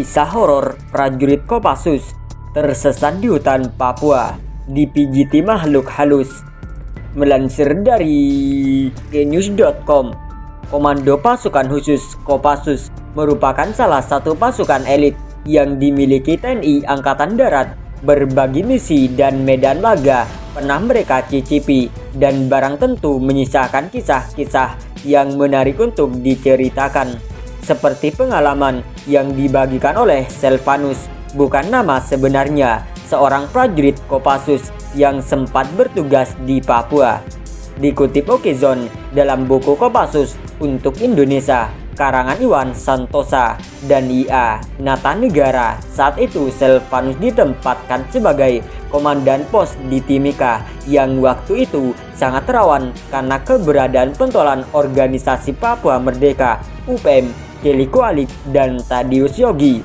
Kisah horor prajurit Kopassus tersesat di hutan Papua, dipijiti makhluk halus. Melansir dari gnews.com, Komando Pasukan Khusus Kopassus merupakan salah satu pasukan elit yang dimiliki TNI Angkatan Darat. Berbagi misi dan medan laga pernah mereka cicipi, dan barang tentu menyisakan kisah-kisah yang menarik untuk diceritakan. Seperti pengalaman yang dibagikan oleh Selvanus, bukan nama sebenarnya, seorang prajurit Kopassus yang sempat bertugas di Papua. Dikutip Okezone dalam buku Kopassus untuk Indonesia, karangan Iwan Santosa dan I.A. Natanegara, saat itu Selvanus ditempatkan sebagai komandan pos di Timika yang waktu itu sangat rawan karena keberadaan pentolan organisasi Papua Merdeka (UPM), Keliko Alik, dan Tadius Yogi.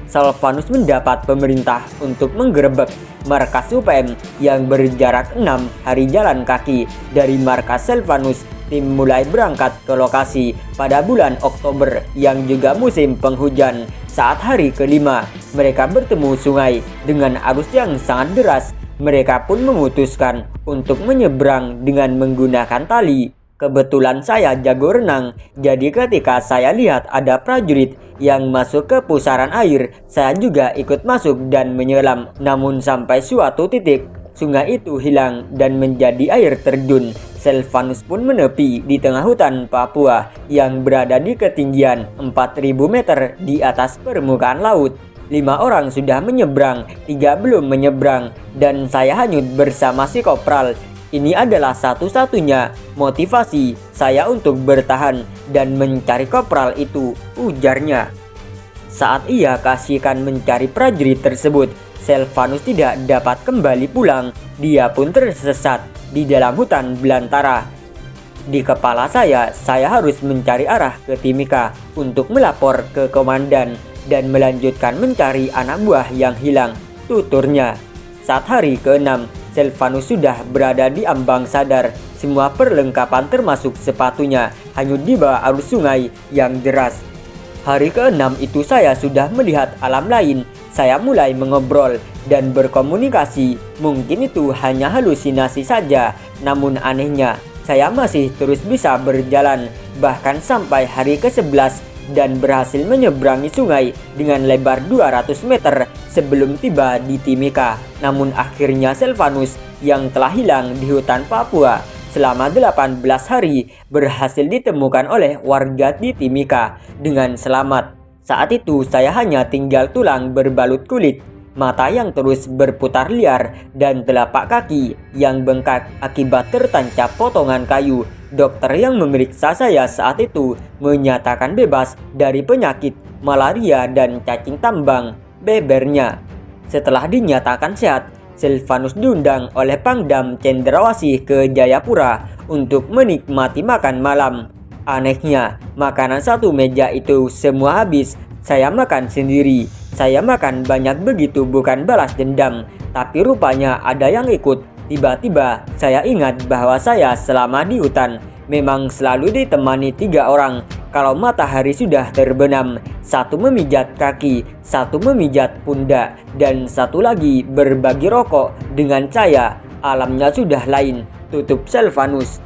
Selvanus mendapat pemerintah untuk menggerebek markas UPM yang berjarak 6 hari jalan kaki dari markas Selvanus. Tim mulai berangkat ke lokasi pada bulan Oktober yang juga musim penghujan. Saat hari kelima, mereka bertemu sungai dengan arus yang sangat deras. Mereka pun memutuskan untuk menyeberang dengan menggunakan tali. Kebetulan saya jago renang, jadi ketika saya lihat ada prajurit yang masuk ke pusaran air, saya juga ikut masuk dan menyelam. Namun sampai suatu titik, sungai itu hilang dan menjadi air terjun. Selvanus pun menepi di tengah hutan Papua yang berada di ketinggian 4.000 meter di atas permukaan laut. 5 orang sudah menyeberang, 3 belum menyeberang, dan saya hanyut bersama si kopral. Ini adalah satu-satunya motivasi saya untuk bertahan dan mencari kopral itu, ujarnya. Saat ia kasihkan mencari prajurit tersebut, Selvanus tidak dapat kembali pulang. Dia pun tersesat di dalam hutan belantara. Di kepala saya harus mencari arah ke Timika untuk melapor ke komandan dan melanjutkan mencari anak buah yang hilang, tuturnya. Saat hari ke-6, Selvanus sudah berada di ambang sadar. Semua perlengkapan termasuk sepatunya hanyut di bawah arus sungai yang deras. Hari ke-6 itu saya sudah melihat alam lain. Saya mulai mengobrol dan berkomunikasi. Mungkin itu hanya halusinasi saja, namun anehnya saya masih terus bisa berjalan, bahkan sampai hari ke-11, dan berhasil menyeberangi sungai dengan lebar 200 meter sebelum tiba di Timika. Namun akhirnya Selvanus yang telah hilang di hutan Papua selama 18 hari berhasil ditemukan oleh warga di Timika dengan selamat. Saat itu saya hanya tinggal tulang berbalut kulit, mata yang terus berputar liar, dan telapak kaki yang bengkak akibat tertancap potongan kayu. Dokter yang memeriksa saya saat itu menyatakan bebas dari penyakit malaria dan cacing tambang, bebernya. Setelah dinyatakan sehat, Selvanus diundang oleh Pangdam Cendrawasih ke Jayapura untuk menikmati makan malam. Anehnya, makanan satu meja itu semua habis. Saya makan sendiri. Saya makan banyak begitu bukan balas dendam, tapi rupanya ada yang ikut. Tiba-tiba saya ingat bahwa saya selama di hutan memang selalu ditemani 3 orang. Kalau matahari sudah terbenam, satu memijat kaki, satu memijat pundak, dan satu lagi berbagi rokok dengan saya. Alamnya sudah lain, tutup Selvanus.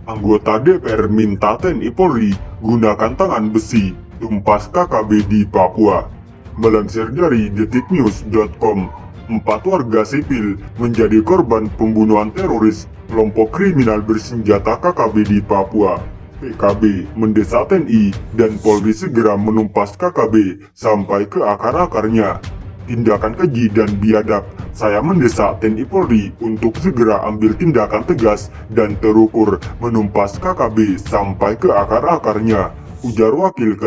Anggota DPR minta TNI Polri gunakan tangan besi tumpas KKB di Papua. Melansir dari detiknews.com, 4 warga sipil menjadi korban pembunuhan teroris kelompok kriminal bersenjata KKB di Papua. PKB mendesak TNI dan Polri segera menumpas KKB sampai ke akar-akarnya. tindakan keji dan biadab. Saya mendesak TNI Polri untuk segera ambil tindakan tegas dan terukur menumpas KKB sampai ke akar-akarnya, ujar Wakil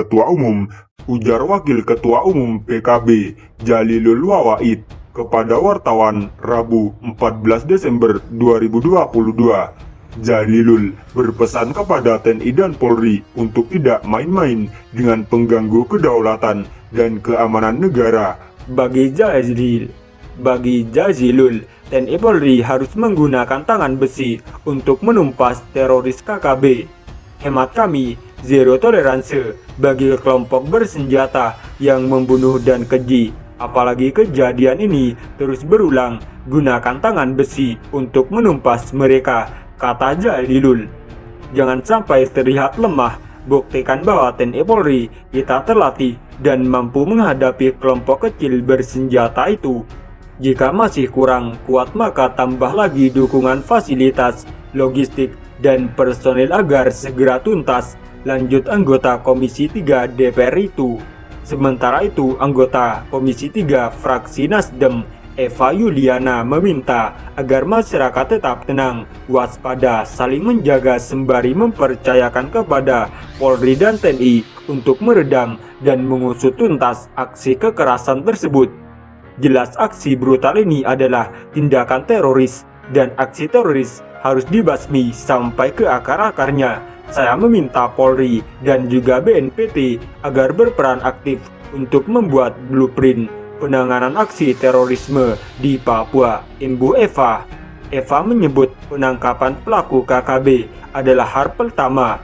Ketua Umum PKB Jalilul Wawaid kepada wartawan Rabu 14 Desember 2022. Jalilul berpesan kepada TNI dan Polri untuk tidak main-main dengan pengganggu kedaulatan dan keamanan negara. Bagi Jazilul, TNI Polri harus menggunakan tangan besi untuk menumpas teroris KKB. Hemat kami, zero toleransi bagi kelompok bersenjata yang membunuh dan keji. Apalagi kejadian ini terus berulang, gunakan tangan besi untuk menumpas mereka, kata Jalilul. Jangan sampai terlihat lemah, buktikan bahwa TNI Polri kita terlatih dan mampu menghadapi kelompok kecil bersenjata itu. Jika masih kurang kuat maka tambah lagi dukungan fasilitas, logistik, dan personil agar segera tuntas, lanjut anggota Komisi 3 DPR itu. Sementara itu, anggota Komisi 3 fraksi Nasdem, Eva Yuliana, meminta agar masyarakat tetap tenang, waspada, saling menjaga sembari mempercayakan kepada Polri dan TNI untuk meredam dan mengusut tuntas aksi kekerasan tersebut. Jelas aksi brutal ini adalah tindakan teroris dan aksi teroris harus dibasmi sampai ke akar-akarnya. Saya meminta Polri dan juga BNPT agar berperan aktif untuk membuat blueprint penanganan aksi terorisme di Papua, Ibu Eva. Eva menyebut penangkapan pelaku KKB adalah hal pertama